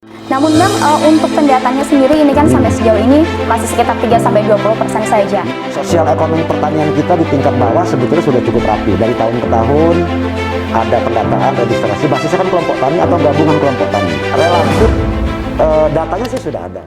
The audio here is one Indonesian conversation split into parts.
Namun Bang, untuk pendatanya sendiri ini kan sampai sejauh ini masih sekitar 3-20% saja. Sosial ekonomi pertanian kita di tingkat bawah sebetulnya sudah cukup rapi. Dari tahun ke tahun ada pendataan, registrasi, basisnya kan kelompok tani atau gabungan kelompok tani. Relatif datanya sih sudah ada.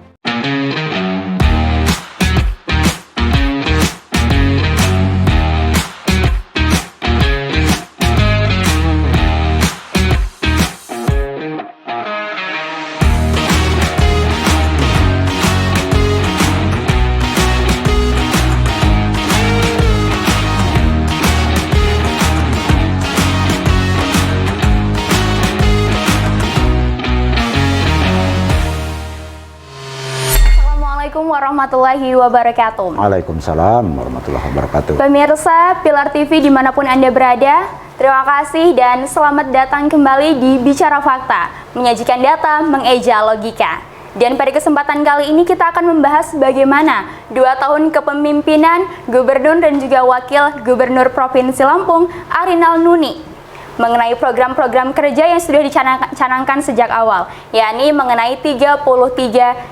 Assalamualaikum warahmatullahi wabarakatuh. Waalaikumsalam warahmatullahi wabarakatuh. Pemirsa Pilar TV dimanapun Anda berada, terima kasih dan selamat datang kembali di Bicara Fakta, menyajikan data, mengeja logika. Dan pada kesempatan kali ini kita akan membahas bagaimana 2 tahun kepemimpinan Gubernur dan juga Wakil Gubernur Provinsi Lampung, Arinal Nuni, mengenai program-program kerja yang sudah dicanangkan sejak awal, yakni mengenai 33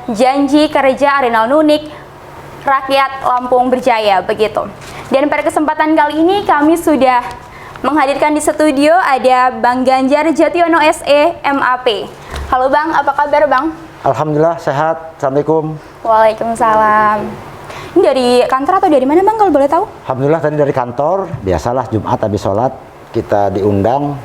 janji kerja Arinal Nunik rakyat Lampung Berjaya begitu. Dan pada kesempatan kali ini kami sudah menghadirkan di studio ada Bang Ganjar Jationo SE MAP. Halo Bang, apa kabar Bang? Alhamdulillah sehat. Assalamualaikum. Waalaikumsalam. Ini dari kantor atau dari mana Bang kalau boleh tahu? Alhamdulillah tadi dari kantor, biasalah Jumat habis sholat kita diundang,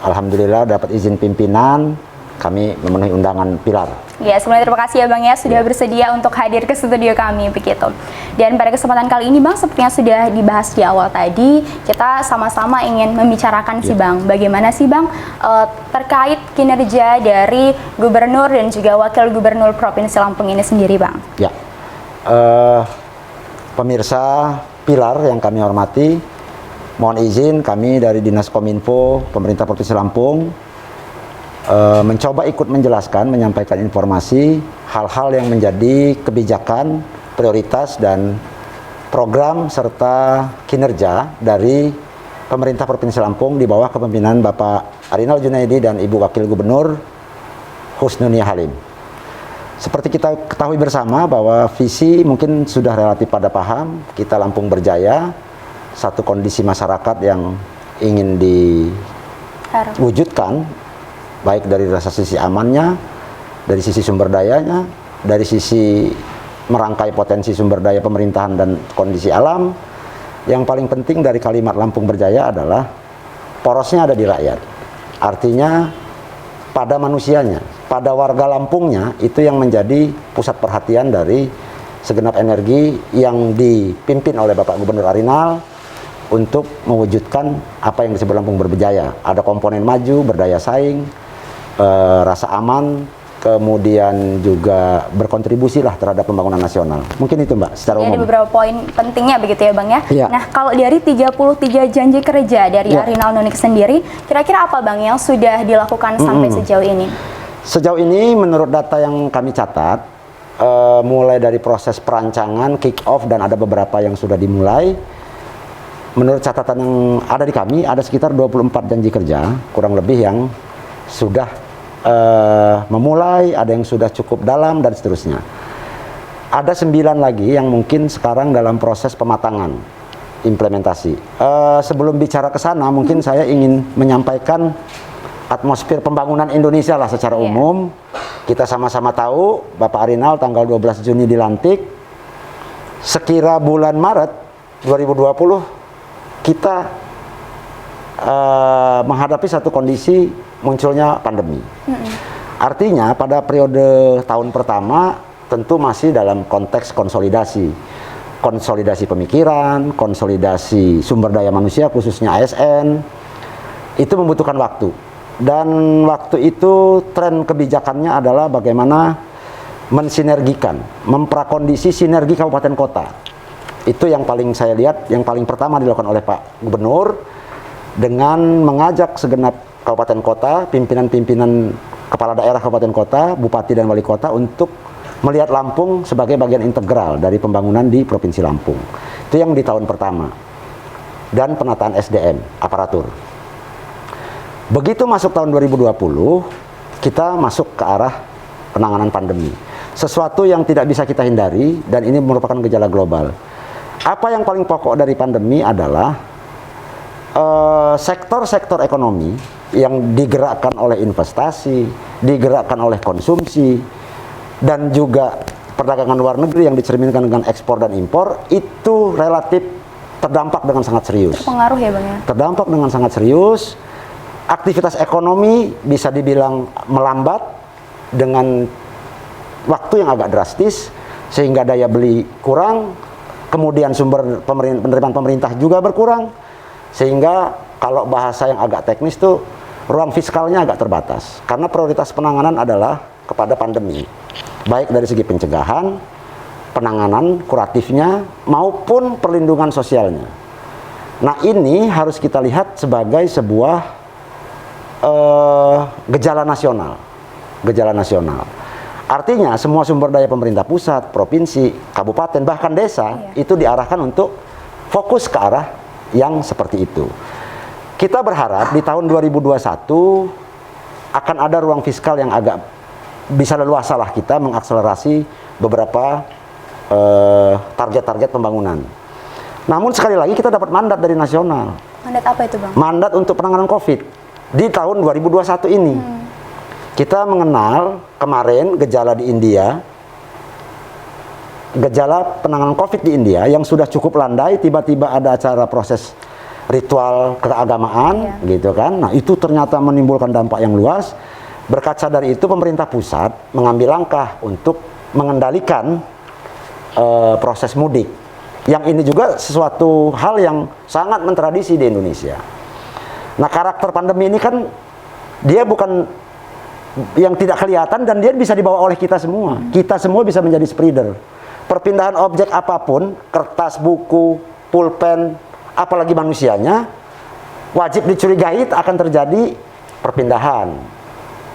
alhamdulillah dapat izin pimpinan, kami memenuhi undangan Pilar. Ya, sebelumnya terima kasih ya Bang ya sudah bersedia untuk hadir ke studio kami begitu. Dan pada kesempatan kali ini Bang, sepertinya sudah dibahas di awal tadi, kita sama-sama ingin membicarakan sih Bang, bagaimana sih Bang terkait kinerja dari Gubernur dan juga Wakil Gubernur Provinsi Lampung ini sendiri Bang. Ya, pemirsa Pilar yang kami hormati, mohon izin kami dari Dinas Kominfo Pemerintah Provinsi Lampung mencoba ikut menjelaskan, menyampaikan informasi hal-hal yang menjadi kebijakan, prioritas dan program serta kinerja dari Pemerintah Provinsi Lampung di bawah kepemimpinan Bapak Arinal Junaidi dan Ibu Wakil Gubernur Husnunia Halim. Seperti kita ketahui bersama bahwa visi mungkin sudah relatif pada paham, kita Lampung Berjaya, satu kondisi masyarakat yang ingin diwujudkan, baik dari rasa sisi amannya, dari sisi sumber dayanya, dari sisi merangkai potensi sumber daya pemerintahan dan kondisi alam. Yang paling penting dari kalimat Lampung Berjaya adalah porosnya ada di rakyat. Artinya pada manusianya, pada warga Lampungnya, itu yang menjadi pusat perhatian dari segenap energi yang dipimpin oleh Bapak Gubernur Arinal untuk mewujudkan apa yang disebut Lampung Berjaya. Ada komponen maju, berdaya saing, rasa aman, kemudian juga berkontribusi lah terhadap pembangunan nasional. Mungkin itu Mbak, secara umum. Ada beberapa poin pentingnya begitu ya Bang ya. Iya. Nah, kalau dari 33 janji kerja dari Arinal Nunik sendiri, kira-kira apa Bang yang sudah dilakukan sampai sejauh ini? Sejauh ini menurut data yang kami catat, mulai dari proses perancangan, kick off, dan ada beberapa yang sudah dimulai. Menurut catatan yang ada di kami, ada sekitar 24 janji kerja, kurang lebih yang sudah memulai, ada yang sudah cukup dalam, dan seterusnya. Ada 9 lagi yang mungkin sekarang dalam proses pematangan, implementasi. Sebelum bicara ke sana, mungkin saya ingin menyampaikan atmosfer pembangunan Indonesia lah secara umum. Kita sama-sama tahu, Bapak Arinal tanggal 12 Juni dilantik, sekira bulan Maret 2020, kita menghadapi satu kondisi munculnya pandemi. Artinya pada periode tahun pertama tentu masih dalam konteks konsolidasi pemikiran, konsolidasi sumber daya manusia khususnya ASN, itu membutuhkan waktu. Dan waktu itu tren kebijakannya adalah bagaimana mensinergikan, memprakondisi sinergi kabupaten kota. Itu yang paling saya lihat, yang paling pertama dilakukan oleh Pak Gubernur dengan mengajak segenap kabupaten kota, pimpinan-pimpinan kepala daerah kabupaten kota, bupati dan wali kota untuk melihat Lampung sebagai bagian integral dari pembangunan di Provinsi Lampung. Itu yang di tahun pertama. Dan penataan SDM, aparatur. Begitu masuk tahun 2020, kita masuk ke arah penanganan pandemi. Sesuatu yang tidak bisa kita hindari dan ini merupakan gejala global. Apa yang paling pokok dari pandemi adalah sektor-sektor ekonomi yang digerakkan oleh investasi, digerakkan oleh konsumsi, dan juga perdagangan luar negeri yang dicerminkan dengan ekspor dan impor, itu relatif terdampak dengan sangat serius. Terpengaruh ya Bang ya? Terdampak dengan sangat serius. Aktivitas ekonomi bisa dibilang melambat dengan waktu yang agak drastis, sehingga daya beli kurang, kemudian sumber penerimaan pemerintah juga berkurang, sehingga kalau bahasa yang agak teknis tuh ruang fiskalnya agak terbatas, karena prioritas penanganan adalah kepada pandemi, baik dari segi pencegahan, penanganan kuratifnya, maupun perlindungan sosialnya. Nah, ini harus kita lihat sebagai sebuah gejala nasional. Gejala nasional. Artinya semua sumber daya pemerintah pusat, provinsi, kabupaten, bahkan desa itu diarahkan untuk fokus ke arah yang seperti itu. Kita berharap di tahun 2021 akan ada ruang fiskal yang agak bisa leluasa lah kita mengakselerasi beberapa target-target pembangunan. Namun sekali lagi kita dapat mandat dari nasional. Mandat apa itu Bang? Mandat untuk penanganan COVID di tahun 2021 ini. Kita mengenal kemarin gejala di India, gejala penanganan COVID di India yang sudah cukup landai, tiba-tiba ada acara proses ritual keagamaan, gitu kan. Nah, itu ternyata menimbulkan dampak yang luas. Berkaca dari itu, pemerintah pusat mengambil langkah untuk mengendalikan proses mudik. Yang ini juga sesuatu hal yang sangat mentradisi di Indonesia. Nah, karakter pandemi ini kan dia bukan yang tidak kelihatan dan dia bisa dibawa oleh kita semua. Kita semua bisa menjadi spreader. Perpindahan objek apapun, kertas, buku, pulpen, apalagi manusianya, wajib dicurigai akan terjadi perpindahan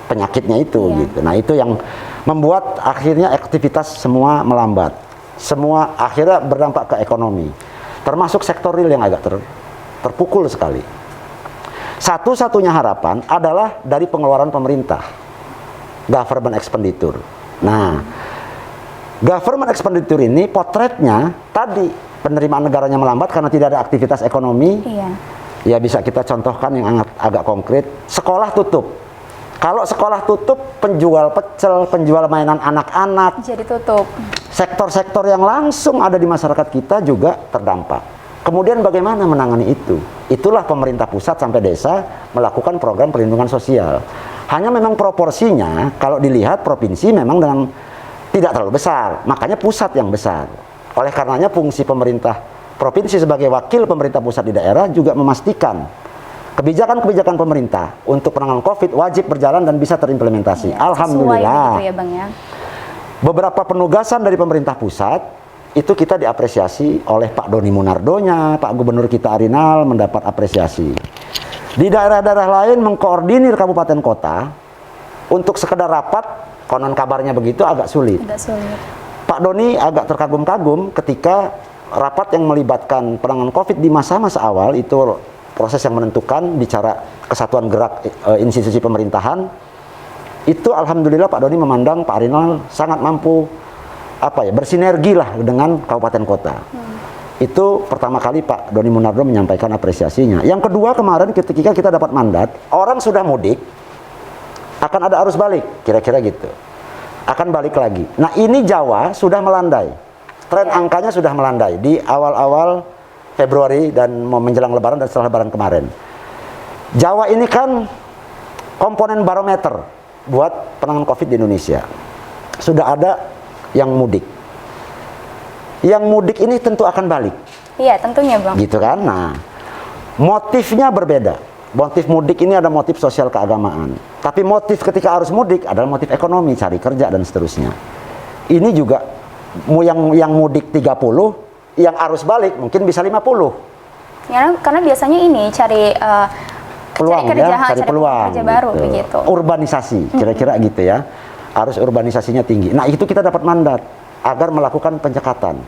penyakitnya itu gitu. Nah, itu yang membuat akhirnya aktivitas semua melambat. Semua akhirnya berdampak ke ekonomi. Termasuk sektor real yang agak terpukul sekali. Satu-satunya harapan adalah dari pengeluaran pemerintah, government expenditure. Nah, government expenditure ini potretnya tadi penerimaan negaranya melambat karena tidak ada aktivitas ekonomi. Ya bisa kita contohkan yang agak konkret, sekolah tutup. Kalau sekolah tutup, penjual pecel, penjual mainan anak-anak jadi tutup. Sektor-sektor yang langsung ada di masyarakat kita juga terdampak. Kemudian bagaimana menangani itu? Itulah pemerintah pusat sampai desa melakukan program perlindungan sosial. Hanya memang proporsinya kalau dilihat provinsi memang dengan tidak terlalu besar, makanya pusat yang besar. Oleh karenanya fungsi pemerintah provinsi sebagai wakil pemerintah pusat di daerah juga memastikan kebijakan-kebijakan pemerintah untuk penanganan COVID wajib berjalan dan bisa terimplementasi. Alhamdulillah. Gitu ya, Bang, ya. Beberapa penugasan dari pemerintah pusat itu kita diapresiasi oleh Pak Doni Munardonya, Pak Gubernur kita Arinal mendapat apresiasi. Di daerah-daerah lain mengkoordinir kabupaten kota untuk sekedar rapat, konon kabarnya begitu agak sulit. Pak Doni agak terkagum-kagum ketika rapat yang melibatkan penanganan COVID di masa-masa awal, itu proses yang menentukan bicara kesatuan gerak institusi pemerintahan. Itu alhamdulillah Pak Doni memandang Pak Arinal sangat mampu bersinergi lah dengan kabupaten kota. Itu pertama kali Pak Doni Munardo menyampaikan apresiasinya. Yang kedua, kemarin ketika kita dapat mandat, orang sudah mudik, akan ada arus balik, kira-kira gitu. Akan balik lagi. Nah, ini Jawa sudah melandai. Tren angkanya sudah melandai di awal-awal Februari dan mau menjelang Lebaran dan setelah Lebaran kemarin. Jawa ini kan komponen barometer buat penanganan COVID di Indonesia. Sudah ada yang mudik. Yang mudik ini tentu akan balik. Iya, tentunya Bang. Gitu kan? Nah, motifnya berbeda. Motif mudik ini ada motif sosial keagamaan. Tapi motif ketika harus mudik adalah motif ekonomi, cari kerja dan seterusnya. Ini juga yang mudik 30, yang arus balik mungkin bisa 50. Ya, karena biasanya ini cari peluang, cari kerja, cari peluang kerja baru gitu. begitu. Urbanisasi, kira-kira gitu ya. Arus urbanisasinya tinggi. Nah, itu kita dapat mandat agar melakukan penyekatan.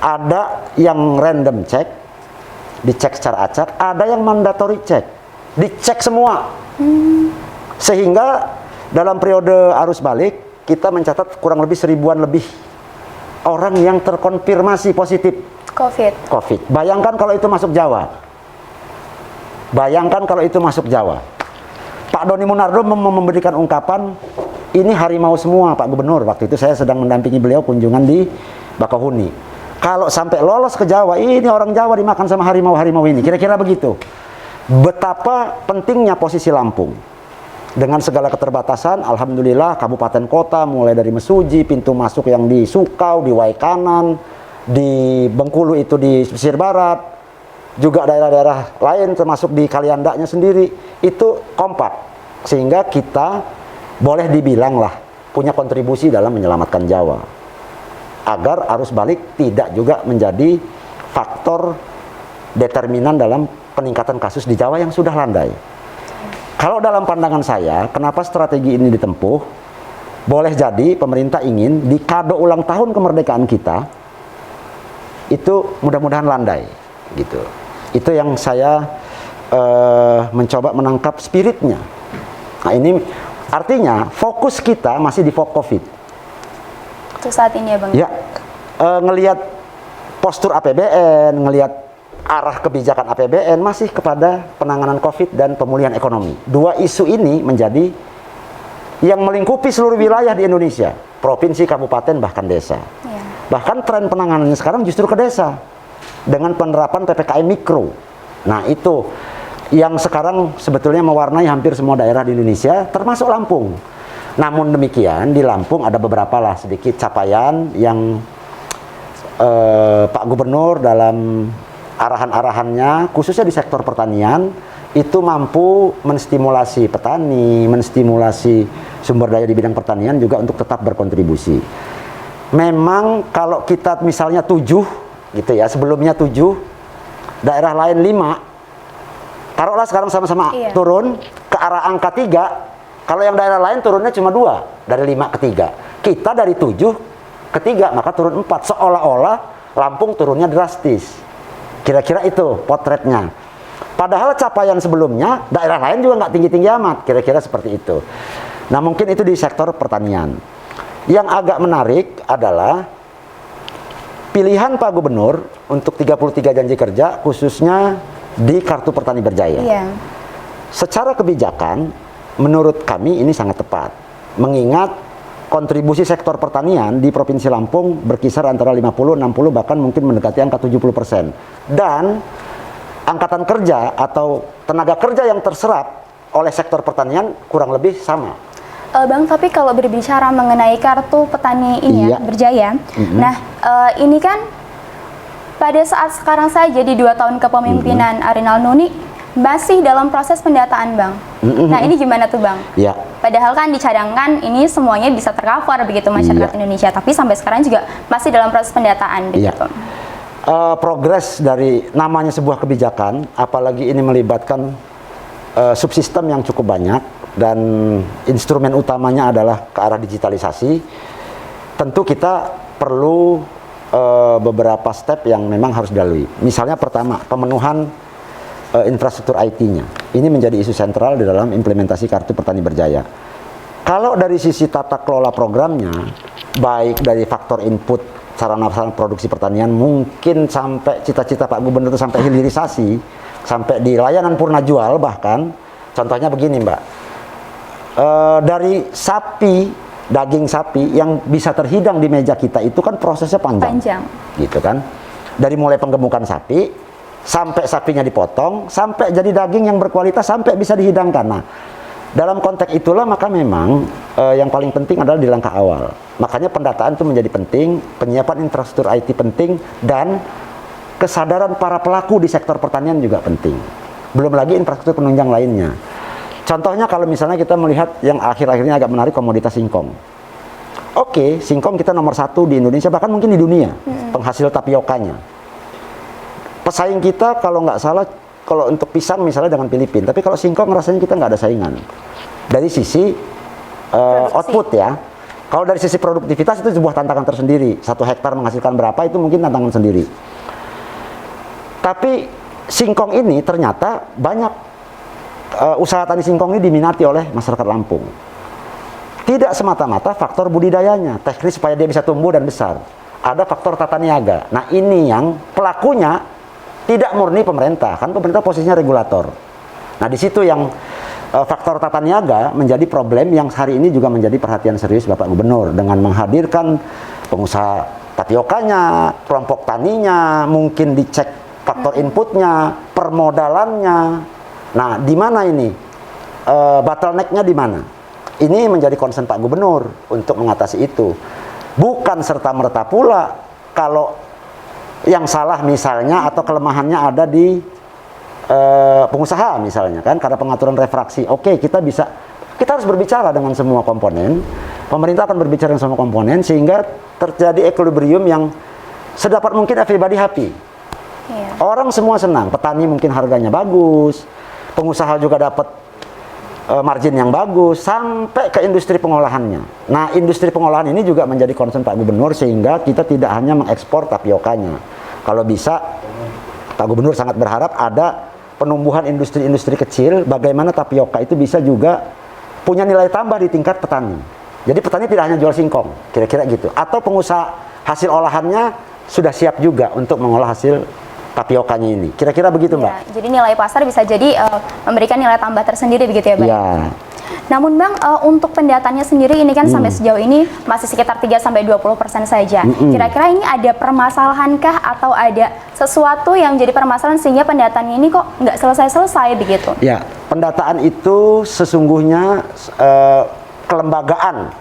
Ada yang random check, dicek secara acak, ada yang mandatory check, dicek semua. Sehingga Dalam periode arus balik, kita mencatat kurang lebih 1000-an lebih orang yang terkonfirmasi positif COVID. Bayangkan kalau itu masuk Jawa. Bayangkan kalau itu masuk Jawa. Pak Doni Munardo memberikan ungkapan, ini harimau semua Pak Gubernur. Waktu itu saya sedang mendampingi beliau kunjungan di Bakauheni. Kalau sampai lolos ke Jawa, ini orang Jawa dimakan sama harimau-harimau ini. Kira-kira begitu. Betapa pentingnya posisi Lampung. Dengan segala keterbatasan, alhamdulillah kabupaten kota mulai dari Mesuji, pintu masuk yang di Sukau, di Waikanan, di Bengkulu itu di pesisir barat, juga daerah-daerah lain termasuk di Kaliandanya sendiri, itu kompak. Sehingga kita boleh dibilang lah punya kontribusi dalam menyelamatkan Jawa. Agar arus balik tidak juga menjadi faktor determinan dalam peningkatan kasus di Jawa yang sudah landai. Kalau dalam pandangan saya, kenapa strategi ini ditempuh? Boleh jadi pemerintah ingin di kado ulang tahun kemerdekaan kita itu mudah-mudahan landai, gitu. Itu yang saya mencoba menangkap spiritnya. Nah ini artinya fokus kita masih di COVID. Itu saat ini ya Bang? Ya, ngelihat postur APBN, ngelihat arah kebijakan APBN masih kepada penanganan COVID dan pemulihan ekonomi. Dua isu ini menjadi yang melingkupi seluruh wilayah di Indonesia, provinsi, kabupaten, bahkan desa. Ya. Bahkan tren penanganannya sekarang justru ke desa dengan penerapan PPKM mikro. Nah itu yang sekarang sebetulnya mewarnai hampir semua daerah di Indonesia, termasuk Lampung. Namun demikian di Lampung ada beberapa lah sedikit capaian yang Pak Gubernur dalam arahan-arahannya, khususnya di sektor pertanian, itu mampu menstimulasi petani, menstimulasi sumber daya di bidang pertanian juga untuk tetap berkontribusi. Memang kalau kita misalnya 7, gitu ya, sebelumnya 7, daerah lain 5, taruhlah sekarang sama-sama turun ke arah angka 3, kalau yang daerah lain turunnya cuma 2, dari 5 ke 3. Kita dari 7 ke 3, maka turun 4, seolah-olah Lampung turunnya drastis. Kira-kira itu potretnya. Padahal capaian sebelumnya daerah lain juga nggak tinggi-tinggi amat. Kira-kira seperti itu. Nah mungkin itu di sektor pertanian. Yang agak menarik adalah pilihan Pak Gubernur untuk 33 janji kerja khususnya di Kartu Petani Berjaya. Iya. Secara kebijakan menurut kami ini sangat tepat. Mengingat kontribusi sektor pertanian di Provinsi Lampung berkisar antara 50, 60, bahkan mungkin mendekati angka 70%. Dan angkatan kerja atau tenaga kerja yang terserap oleh sektor pertanian kurang lebih sama. Bang, tapi kalau berbicara mengenai kartu petani ini ya, Berjaya, nah ini kan pada saat sekarang saja di 2 tahun kepemimpinan Arinal Nuni masih dalam proses pendataan Bang. Nah ini gimana tuh Bang? Ya. Padahal kan dicadangkan ini semuanya bisa tercover begitu masyarakat Indonesia, tapi sampai sekarang juga masih dalam proses pendataan begitu. Progres dari namanya sebuah kebijakan, apalagi ini melibatkan subsistem yang cukup banyak dan instrumen utamanya adalah ke arah digitalisasi. Tentu kita perlu beberapa step yang memang harus dilalui. Misalnya pertama, pemenuhan infrastruktur IT-nya. Ini menjadi isu sentral di dalam implementasi Kartu Petani Berjaya. Kalau dari sisi tata kelola programnya, baik dari faktor input sarana produksi pertanian, mungkin sampai cita-cita Pak Gubernur itu sampai hilirisasi, sampai di layanan purna jual bahkan. Contohnya begini Mbak, dari sapi, daging sapi yang bisa terhidang di meja kita itu kan prosesnya panjang. Gitu kan. Dari mulai penggemukan sapi, sampai sapinya dipotong, sampai jadi daging yang berkualitas, sampai bisa dihidangkan. Nah, dalam konteks itulah maka memang yang paling penting adalah di langkah awal. Makanya pendataan itu menjadi penting, penyiapan infrastruktur IT penting, dan kesadaran para pelaku di sektor pertanian juga penting. Belum lagi infrastruktur penunjang lainnya. Contohnya kalau misalnya kita melihat yang akhir-akhirnya agak menarik, komoditas singkong. Oke, singkong kita nomor 1 di Indonesia, bahkan mungkin di dunia, penghasil tapiokanya. Pesaing kita kalau nggak salah, kalau untuk pisang misalnya dengan Filipina, tapi kalau singkong rasanya kita nggak ada saingan. Dari sisi output ya. Kalau dari sisi produktivitas itu sebuah tantangan tersendiri. 1 hektar menghasilkan berapa itu mungkin tantangan sendiri. Tapi singkong ini ternyata banyak usaha tani singkong ini diminati oleh masyarakat Lampung. Tidak semata-mata faktor budidayanya, teknis supaya dia bisa tumbuh dan besar. Ada faktor tata niaga. Nah ini yang pelakunya tidak murni pemerintah, kan pemerintah posisinya regulator. Nah di situ yang faktor tata niaga menjadi problem yang hari ini juga menjadi perhatian serius Bapak Gubernur dengan menghadirkan pengusaha tapiokanya, kelompok taninya, mungkin dicek faktor inputnya, permodalannya. Nah di mana ini bottleneck-nya di mana? Ini menjadi concern Pak Gubernur untuk mengatasi itu. Bukan serta-merta pula kalau yang salah misalnya atau kelemahannya ada di pengusaha misalnya kan karena pengaturan refraksi. Oke, kita harus berbicara dengan semua komponen. Pemerintah akan berbicara dengan semua komponen sehingga terjadi equilibrium yang sedapat mungkin everybody happy. Iya. Orang semua senang, petani mungkin harganya bagus, pengusaha juga dapat margin yang bagus sampai ke industri pengolahannya. Nah, industri pengolahan ini juga menjadi concern Pak Gubernur sehingga kita tidak hanya mengekspor tapiokanya. Kalau bisa Pak Gubernur sangat berharap ada penumbuhan industri-industri kecil bagaimana tapioka itu bisa juga punya nilai tambah di tingkat petani. Jadi petani tidak hanya jual singkong, kira-kira gitu. Atau pengusaha hasil olahannya sudah siap juga untuk mengolah hasil tapiokanya ini. Kira-kira begitu, Mbak. Ya, jadi nilai pasar bisa jadi memberikan nilai tambah tersendiri begitu ya, Mbak? Ya. Namun Bang, untuk pendataannya sendiri ini kan sampai sejauh ini masih sekitar 3-20% saja. Kira-kira ini ada permasalahankah atau ada sesuatu yang jadi permasalahan sehingga pendataannya ini kok nggak selesai-selesai begitu? Ya, pendataan itu sesungguhnya kelembagaan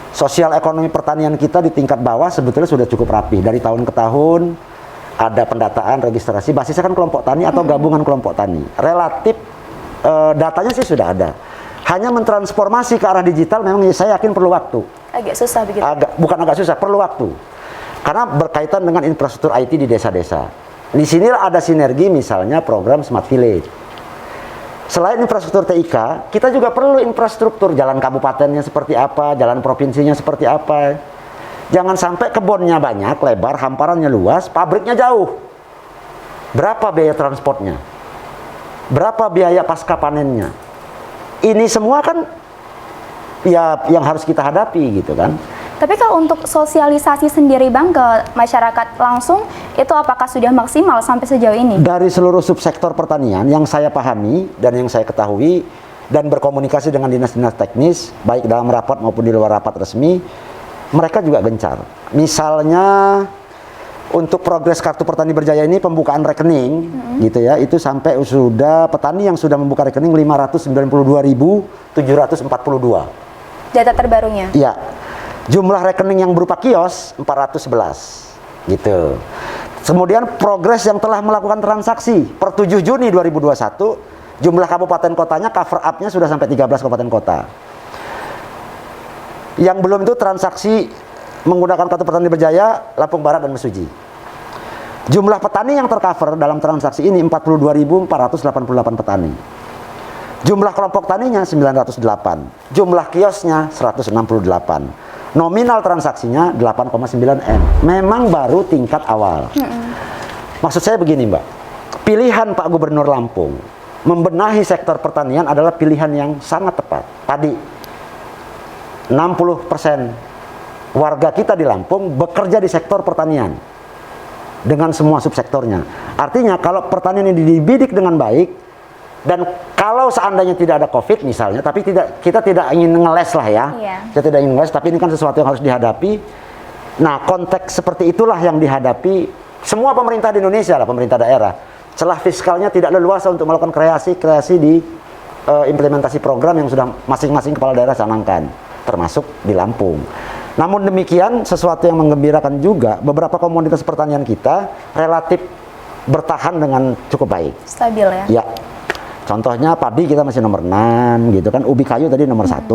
sosial ekonomi pertanian kita di tingkat bawah sebetulnya sudah cukup rapi. Dari tahun ke tahun ada pendataan, registrasi, basisnya kan kelompok tani atau gabungan kelompok tani. Relatif datanya sih sudah ada. Hanya mentransformasi ke arah digital memang saya yakin perlu waktu. Agak susah begitu? Bukan agak susah, perlu waktu. Karena berkaitan dengan infrastruktur IT di desa-desa. Di sini ada sinergi misalnya program Smart Village. Selain infrastruktur TIK, kita juga perlu infrastruktur jalan kabupatennya seperti apa, jalan provinsinya seperti apa. Jangan sampai kebunnya banyak, lebar, hamparannya luas, pabriknya jauh. Berapa biaya transportnya? Berapa biaya pasca panennya? Ini semua kan ya yang harus kita hadapi gitu kan. Tapi kalau untuk sosialisasi sendiri Bang ke masyarakat langsung, itu apakah sudah maksimal sampai sejauh ini? Dari seluruh subsektor pertanian yang saya pahami dan yang saya ketahui dan berkomunikasi dengan dinas-dinas teknis, baik dalam rapat maupun di luar rapat resmi, mereka juga gencar. Misalnya untuk progres Kartu Petani Berjaya ini pembukaan rekening gitu ya, itu sampai sudah petani yang sudah membuka rekening 592.742. Data terbarunya? Iya. Jumlah rekening yang berupa kios 411 gitu. Kemudian progres yang telah melakukan transaksi per 7 Juni 2021, jumlah kabupaten kotanya cover up-nya sudah sampai 13 kabupaten kota. Yang belum itu transaksi menggunakan Kartu Petani Berjaya, Lampung Barat dan Mesuji. Jumlah petani yang tercover dalam transaksi ini 42.488 petani. Jumlah kelompok taninya 908. Jumlah kiosnya 168. Nominal transaksinya 8,9 M. Memang baru tingkat awal. Maksud saya begini, Mbak. Pilihan Pak Gubernur Lampung membenahi sektor pertanian adalah pilihan yang sangat tepat. Tadi 60% warga kita di Lampung bekerja di sektor pertanian dengan semua subsektornya. Artinya kalau pertanian ini dibidik dengan baik dan kalau seandainya tidak ada COVID misalnya, tapi kita tidak ingin ngeles lah ya. Kita tidak ingin ngeles, tapi ini kan sesuatu yang harus dihadapi. Nah, konteks seperti itulah yang dihadapi semua pemerintah di Indonesia lah, pemerintah daerah. Celah fiskalnya tidak leluasa untuk melakukan kreasi di implementasi program yang sudah masing-masing kepala daerah canangkan, termasuk di Lampung. Namun demikian, sesuatu yang menggembirakan juga, beberapa komoditas pertanian kita relatif bertahan dengan cukup baik. Stabil ya? Ya. Contohnya padi kita masih nomor 6 gitu kan, ubi kayu tadi nomor 1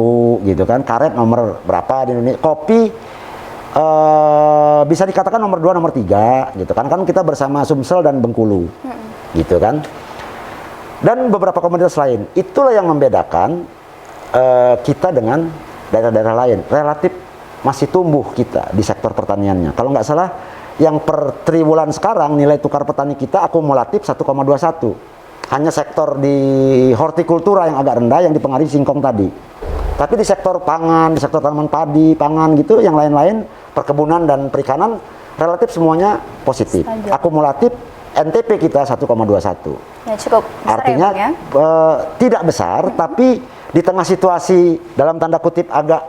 gitu kan, karet nomor berapa di Indonesia, kopi bisa dikatakan nomor 2, nomor 3 gitu kan kita bersama Sumsel dan Bengkulu gitu kan. Dan beberapa komoditas lain. Itulah yang membedakan kita dengan daerah-daerah lain. Relatif masih tumbuh kita di sektor pertaniannya. Kalau nggak salah, yang per triwulan sekarang nilai tukar petani kita akumulatif 1,21. Hanya sektor di hortikultura yang agak rendah yang dipengaruhi singkong tadi. Tapi di sektor pangan, di sektor tanaman padi, pangan gitu, yang lain-lain, perkebunan dan perikanan, relatif semuanya positif. Stabil. Akumulatif NTP kita 1,21. Ya, cukup besar Artinya ya, Bang, ya? tidak besar, tapi di tengah situasi dalam tanda kutip agak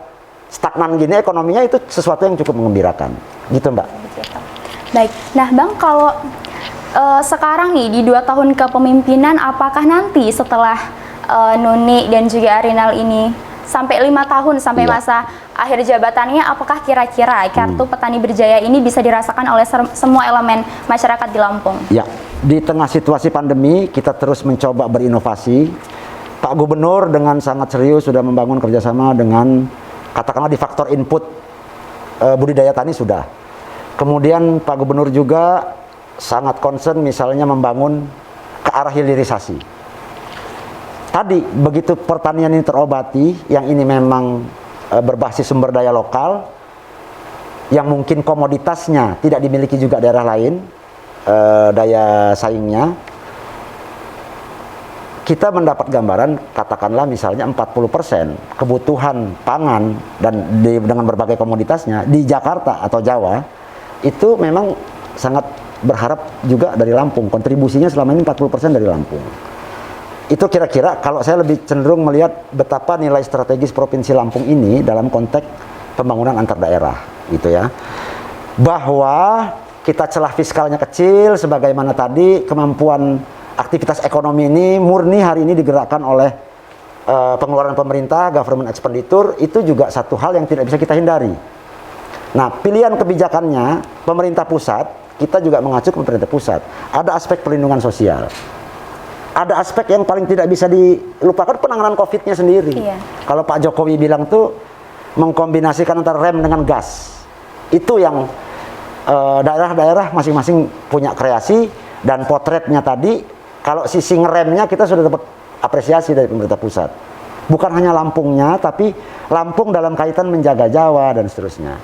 stagnan gini ekonominya, itu sesuatu yang cukup mengembirakan. Gitu, Mbak. Baik, nah Bang, kalau sekarang nih di 2 tahun kepemimpinan, apakah nanti setelah Nuni dan juga Arinal ini sampai 5 tahun sampai Iya. masa akhir jabatannya, apakah kira-kira kartu Petani Berjaya ini bisa dirasakan oleh semua elemen masyarakat di Lampung? Ya, di tengah situasi pandemi kita terus mencoba berinovasi. Pak Gubernur dengan sangat serius sudah membangun kerjasama dengan, katakanlah, di faktor input budidaya tani sudah. Kemudian Pak Gubernur juga sangat concern misalnya membangun ke arah hilirisasi. Tadi begitu pertanian ini terobati, yang ini memang berbasis sumber daya lokal, yang mungkin komoditasnya tidak dimiliki juga daerah lain, daya saingnya, kita mendapat gambaran, katakanlah misalnya 40% kebutuhan pangan dan dengan berbagai komoditasnya di Jakarta atau Jawa, itu memang sangat berharap juga dari Lampung. Kontribusinya selama ini 40% dari Lampung. Itu kira-kira kalau saya lebih cenderung melihat betapa nilai strategis Provinsi Lampung ini dalam konteks pembangunan antar daerah, gitu ya. Bahwa kita celah fiskalnya kecil, sebagaimana tadi kemampuan aktivitas ekonomi ini murni hari ini digerakkan oleh pengeluaran pemerintah, government expenditure, itu juga satu hal yang tidak bisa kita hindari. Nah, pilihan kebijakannya pemerintah pusat, kita juga mengacu ke pemerintah pusat. Ada aspek perlindungan sosial. Ada aspek yang paling tidak bisa dilupakan, penanganan COVID-nya sendiri. Iya. Kalau Pak Jokowi bilang tuh mengkombinasikan antara rem dengan gas. Itu yang daerah-daerah masing-masing punya kreasi, dan potretnya tadi, kalau sisi ngeremnya kita sudah dapat apresiasi dari pemerintah pusat. Bukan hanya Lampungnya, tapi Lampung dalam kaitan menjaga Jawa dan seterusnya.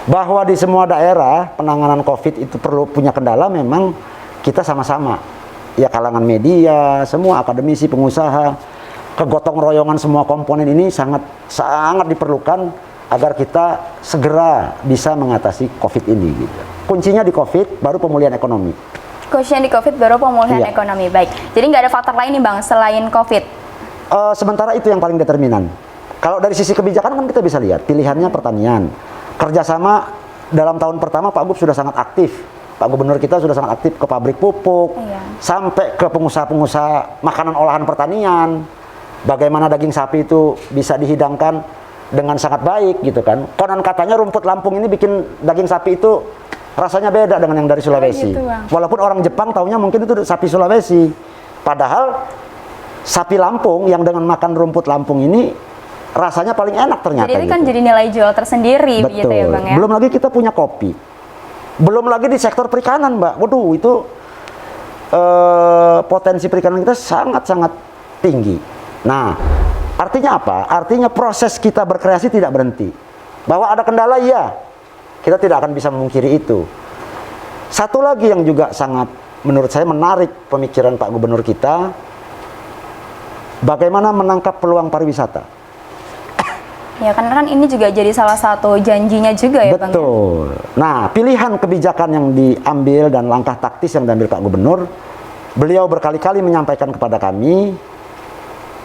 Bahwa di semua daerah penanganan COVID itu perlu punya kendala, memang kita sama-sama. Ya, kalangan media, semua akademisi, pengusaha, kegotong royongan semua komponen ini sangat diperlukan agar kita segera bisa mengatasi COVID ini. Gitu. Kuncinya di COVID, baru pemulihan ekonomi. Kuncinya di COVID baru pemulihan Iya. ekonomi. Baik, jadi nggak ada faktor lain nih Bang selain COVID? Sementara itu yang paling determinan. Kalau dari sisi kebijakan kan kita bisa lihat pilihannya pertanian. Kerjasama dalam tahun pertama Pak Gub sudah sangat aktif. Pak Gubernur kita sudah sangat aktif ke pabrik pupuk, Iya. sampai ke pengusaha-pengusaha makanan olahan pertanian. Bagaimana daging sapi itu bisa dihidangkan dengan sangat baik gitu kan. Konon katanya rumput Lampung ini bikin daging sapi itu rasanya beda dengan yang dari Sulawesi. gitu, Bang. Walaupun orang Jepang taunya mungkin itu sapi Sulawesi. Padahal sapi Lampung yang dengan makan rumput Lampung ini rasanya paling enak ternyata. Jadi itu kan gitu. jadi nilai jual tersendiri. Betul. Begitu ya Bang ya? Belum lagi kita punya kopi. Belum lagi di sektor perikanan, Mbak. Waduh, itu potensi perikanan kita sangat-sangat tinggi. Nah, artinya apa? Artinya proses kita berkreasi tidak berhenti. Bahwa ada kendala, iya. Kita tidak akan bisa memungkiri itu. Satu lagi yang juga sangat, menurut saya menarik pemikiran Pak Gubernur kita, bagaimana menangkap peluang pariwisata. Ya, karena kan ini juga jadi salah satu janjinya juga ya Bang. Betul. Nah, pilihan kebijakan yang diambil dan langkah taktis yang diambil Pak Gubernur, beliau berkali-kali menyampaikan kepada kami,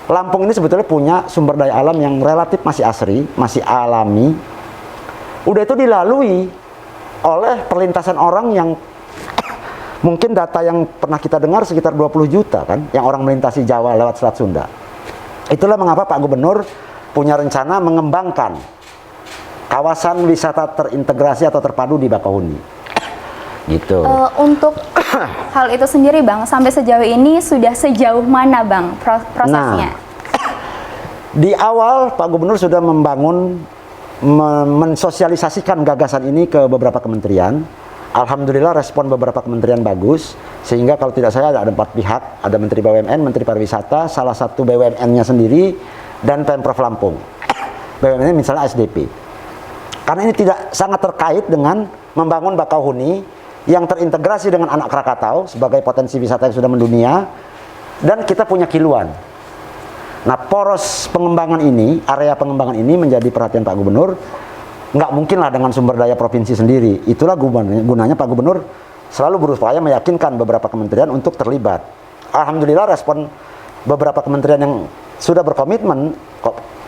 Lampung ini sebetulnya punya sumber daya alam yang relatif masih asri, masih alami. Udah itu dilalui oleh perlintasan orang yang mungkin data yang pernah kita dengar sekitar 20 juta kan, yang orang melintasi Jawa lewat Selat Sunda. Itulah mengapa Pak Gubernur punya rencana mengembangkan kawasan wisata terintegrasi atau terpadu di Bakauheni. Gitu. Untuk hal itu sendiri Bang, sampai sejauh ini sudah sejauh mana Bang prosesnya? Nah, di awal Pak Gubernur sudah membangun, mensosialisasikan gagasan ini ke beberapa kementerian. Alhamdulillah respon beberapa kementerian bagus, sehingga kalau tidak salah ada 4 pihak, ada Menteri BUMN, Menteri Pariwisata, salah satu BUMN-nya sendiri, dan Pemprov Lampung. BUMN misalnya SDP. Karena ini tidak sangat terkait dengan membangun Bakauheni yang terintegrasi dengan Anak Krakatau sebagai potensi wisata yang sudah mendunia, dan kita punya kiluan. Nah, poros pengembangan ini, area pengembangan ini menjadi perhatian Pak Gubernur. Nggak mungkin lah dengan sumber daya provinsi sendiri. Itulah gunanya Pak Gubernur selalu berupaya meyakinkan beberapa kementerian untuk terlibat. Alhamdulillah respon beberapa kementerian yang sudah berkomitmen,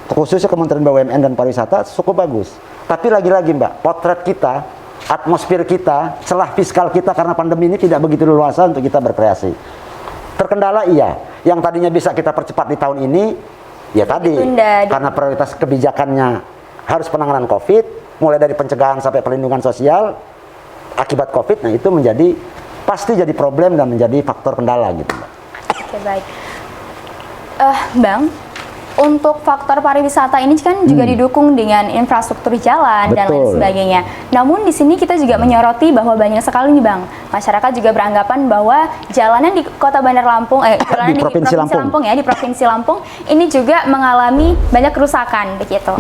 khususnya Kementerian BUMN dan Pariwisata, cukup bagus. Tapi lagi-lagi Mbak, potret kita, atmosfer kita, celah fiskal kita karena pandemi ini tidak begitu leluasa untuk kita berkreasi. Terkendala iya, yang tadinya bisa kita percepat di tahun ini, ya tadi, karena prioritas kebijakannya harus penanganan COVID, mulai dari pencegahan sampai perlindungan sosial, akibat COVID, nah itu pasti jadi problem dan menjadi faktor kendala gitu Mbak. Oke, baik. Bang, untuk faktor pariwisata ini kan juga didukung dengan infrastruktur jalan dan lain sebagainya. Namun di sini kita juga menyoroti bahwa banyak sekali nih Bang, masyarakat juga beranggapan bahwa jalanan di Kota Bandar Lampung, jalanan di Provinsi Lampung ya, di Provinsi Lampung ini juga mengalami banyak kerusakan begitu.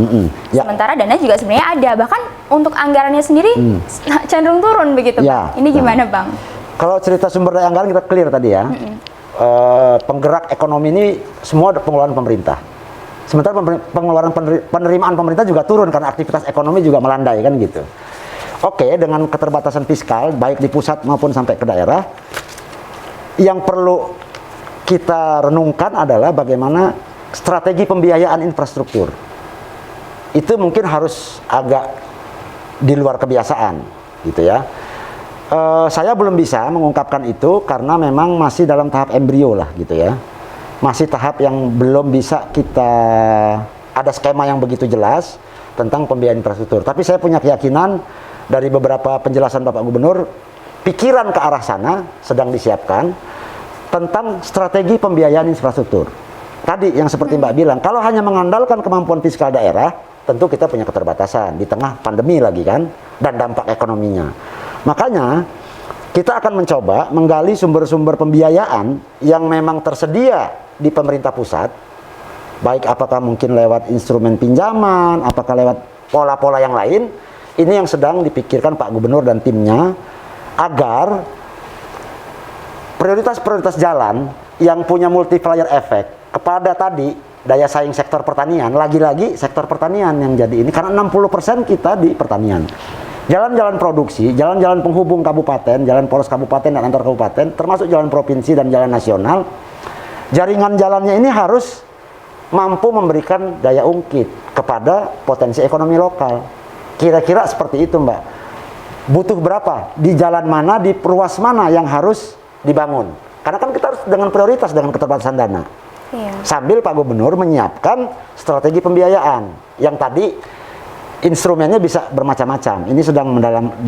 Sementara dana juga sebenarnya ada, bahkan untuk anggarannya sendiri cenderung turun begitu. Ya, Bang. Ini gimana Bang? Kalau cerita sumber daya anggaran kita clear tadi ya. Penggerak ekonomi ini semua pengeluaran pemerintah. Sementara penerimaan pemerintah juga turun karena aktivitas ekonomi juga melandai kan gitu. Oke, dengan keterbatasan fiskal baik di pusat maupun sampai ke daerah, yang perlu kita renungkan adalah bagaimana strategi pembiayaan infrastruktur. Itu mungkin harus agak di luar kebiasaan gitu ya. Saya belum bisa mengungkapkan itu karena memang masih dalam tahap embrio lah gitu ya. Masih tahap yang belum bisa kita ada skema yang begitu jelas tentang pembiayaan infrastruktur. Tapi saya punya keyakinan dari beberapa penjelasan Bapak Gubernur, pikiran ke arah sana sedang disiapkan tentang strategi pembiayaan infrastruktur. Tadi yang seperti Mbak bilang, kalau hanya mengandalkan kemampuan fiskal daerah, tentu kita punya keterbatasan di tengah pandemi lagi kan, dan dampak ekonominya. Makanya kita akan mencoba menggali sumber-sumber pembiayaan yang memang tersedia di pemerintah pusat, baik apakah mungkin lewat instrumen pinjaman, apakah lewat pola-pola yang lain. Ini yang sedang dipikirkan Pak Gubernur dan timnya, agar prioritas-prioritas jalan yang punya multiplier effect kepada tadi daya saing sektor pertanian, lagi-lagi sektor pertanian yang jadi ini, karena 60% kita di pertanian. Jalan-jalan produksi, jalan-jalan penghubung kabupaten, jalan poros kabupaten dan antar kabupaten, termasuk jalan provinsi dan jalan nasional, jaringan jalannya ini harus mampu memberikan daya ungkit kepada potensi ekonomi lokal. Kira-kira seperti itu Mbak. Butuh berapa? Di jalan mana, di ruas mana yang harus dibangun? Karena kan kita harus dengan prioritas, dengan keterbatasan dana. Sambil Pak Gubernur menyiapkan strategi pembiayaan yang tadi instrumennya bisa bermacam-macam. Ini sedang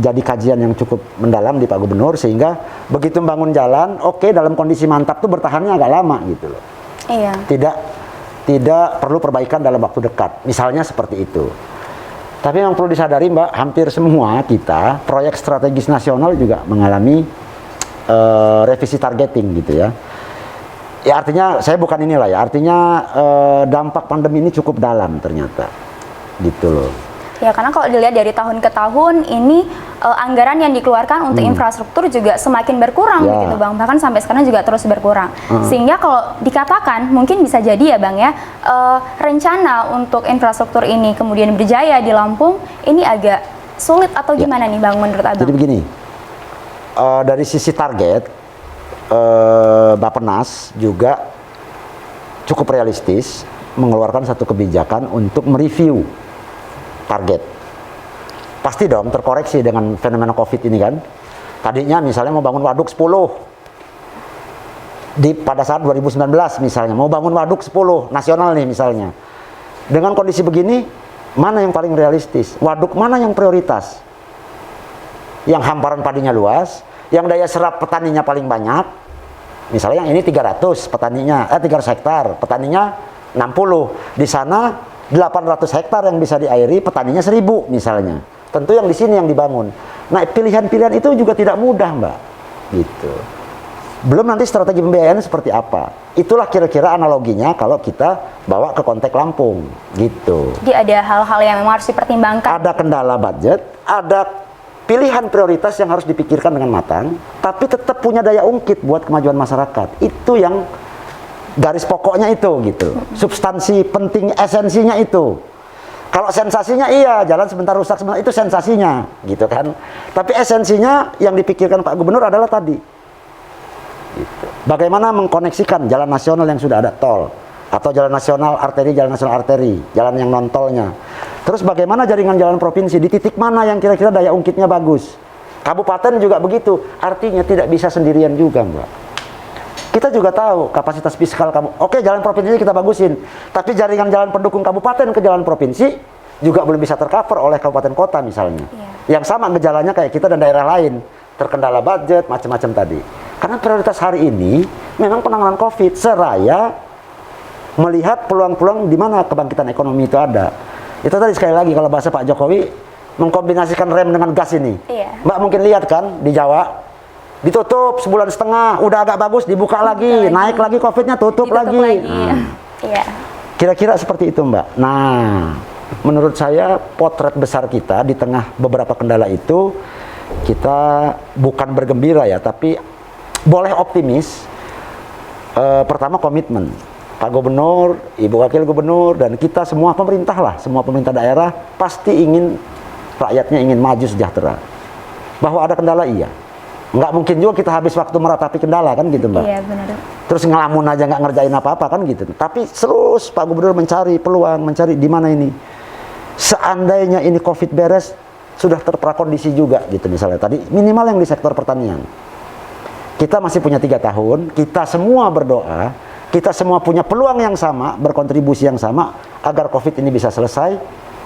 jadi kajian yang cukup mendalam di Pak Gubernur, sehingga begitu membangun jalan, oke, dalam kondisi mantap tuh bertahannya agak lama gitu loh. Iya. Tidak perlu perbaikan dalam waktu dekat. Misalnya seperti itu. Tapi yang perlu disadari Mbak, hampir semua kita proyek strategis nasional juga mengalami revisi targeting gitu ya. Ya artinya saya bukan inilah ya. Artinya dampak pandemi ini cukup dalam ternyata. Gitu loh. Ya, karena kalau dilihat dari tahun ke tahun ini anggaran yang dikeluarkan untuk infrastruktur juga semakin berkurang gitu Bang, bahkan sampai sekarang juga terus berkurang. Sehingga kalau dikatakan mungkin bisa jadi ya Bang ya, rencana untuk infrastruktur ini kemudian berjaya di Lampung ini agak sulit atau gimana nih Bang menurut Abang? Jadi begini, dari sisi target Bappenas juga cukup realistis mengeluarkan satu kebijakan untuk mereview target. Pasti dong terkoreksi dengan fenomena COVID ini kan. Tadinya misalnya mau bangun waduk 10 pada saat 2019 misalnya, mau bangun waduk 10 nasional nih misalnya. Dengan kondisi begini, mana yang paling realistis? Waduk mana yang prioritas? Yang hamparan padinya luas, yang daya serap petaninya paling banyak. Misalnya yang ini 300 petaninya, 300 hektar, petaninya 60. Di sana 800 hektar yang bisa diairi, petaninya 1000 misalnya. Tentu yang di sini yang dibangun. Nah, pilihan-pilihan itu juga tidak mudah, Mbak. Gitu. Belum nanti strategi pembiayaan seperti apa. Itulah kira-kira analoginya kalau kita bawa ke konteks Lampung, gitu. Jadi ada hal-hal yang memang harus dipertimbangkan. Ada kendala budget, ada pilihan prioritas yang harus dipikirkan dengan matang, tapi tetap punya daya ungkit buat kemajuan masyarakat. Itu yang garis pokoknya itu gitu. Substansi penting esensinya itu. Kalau sensasinya iya, jalan sebentar rusak sebentar, itu sensasinya gitu kan. Tapi esensinya yang dipikirkan Pak Gubernur adalah tadi. Gitu. Bagaimana mengkoneksikan jalan nasional yang sudah ada tol atau jalan nasional arteri, jalan yang non tolnya. Terus bagaimana jaringan jalan provinsi, di titik mana yang kira-kira daya ungkitnya bagus. Kabupaten juga begitu, artinya tidak bisa sendirian juga, Mbak. Kita juga tahu kapasitas fiskal kamu. Oke, jalan provinsi kita bagusin, tapi jaringan jalan pendukung kabupaten ke jalan provinsi juga belum bisa tercover oleh kabupaten kota misalnya. Yang sama gejalanya kayak kita dan daerah lain, terkendala budget, macam-macam tadi. Karena prioritas hari ini memang penanganan COVID seraya melihat peluang-peluang di mana kebangkitan ekonomi itu ada. Itu tadi sekali lagi kalau bahasa Pak Jokowi mengkombinasikan rem dengan gas ini. Mbak mungkin lihat kan di Jawa ditutup sebulan setengah, udah agak bagus dibuka lagi, naik lagi COVID-nya, tutup lagi. Kira-kira seperti itu, Mbak. Nah, menurut saya potret besar kita di tengah beberapa kendala itu, kita bukan bergembira ya, tapi boleh optimis. Pertama komitmen Pak Gubernur, Ibu Wakil Gubernur, dan kita semua pemerintah lah, semua pemerintah daerah pasti ingin rakyatnya ingin maju sejahtera. Bahwa ada kendala iya, nggak mungkin juga kita habis waktu meratapi kendala kan gitu, Mbak. Iya, benar. Terus ngelamun aja nggak ngerjain apa-apa kan gitu. Tapi terus Pak Gubernur mencari peluang, mencari di mana ini. Seandainya ini COVID beres, sudah terprakondisi juga gitu misalnya tadi, minimal yang di sektor pertanian. Kita masih punya 3 tahun, kita semua berdoa, kita semua punya peluang yang sama, berkontribusi yang sama agar COVID ini bisa selesai.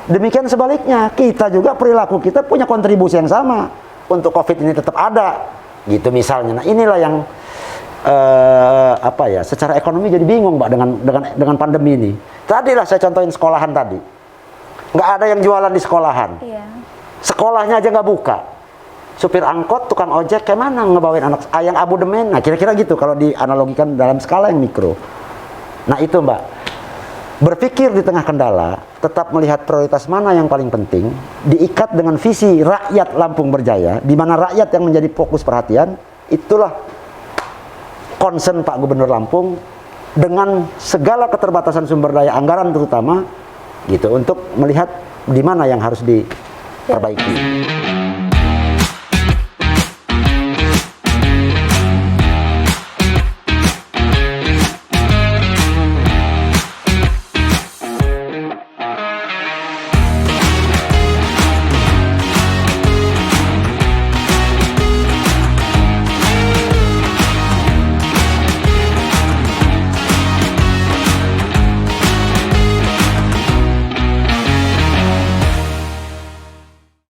Demikian sebaliknya, kita juga perilaku kita punya kontribusi yang sama untuk COVID ini tetap ada, gitu misalnya. Nah inilah yang apa ya, secara ekonomi jadi bingung, Mbak, dengan pandemi ini. Tadilah saya contohin sekolahan tadi, nggak ada yang jualan di sekolahan, sekolahnya aja nggak buka. Supir angkot, tukang ojek, kayak mana ngebawain anak ayang abodemen? Nah kira-kira gitu kalau dianalogikan dalam skala yang mikro. Nah itu, Mbak, berpikir di tengah kendala, tetap melihat prioritas mana yang paling penting, diikat dengan visi rakyat Lampung berjaya, di mana rakyat yang menjadi fokus perhatian. Itulah concern Pak Gubernur Lampung dengan segala keterbatasan sumber daya anggaran terutama, gitu, untuk melihat di mana yang harus diperbaiki.